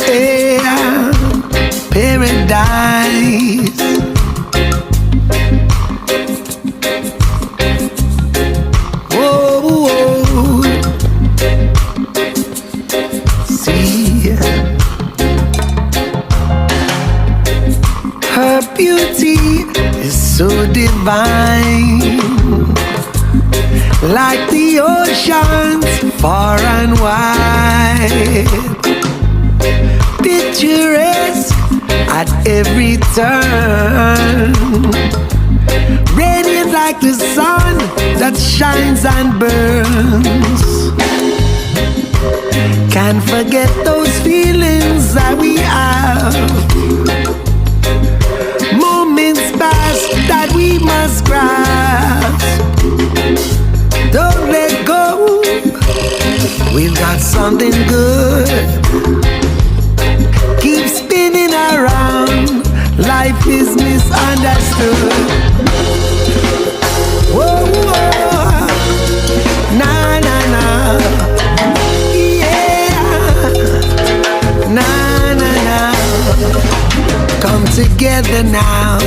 Yeah, paradise. Whoa, whoa. See, her beauty is so divine, like the oceans far and wide, picturesque at every turn, radiant like the sun that shines and burns. Can't forget those feelings that we have, moments past that we must grasp. Don't let go, we've got something good. Keep spinning around, life is misunderstood. Whoa, whoa, na na na, yeah, na na na. Come together now.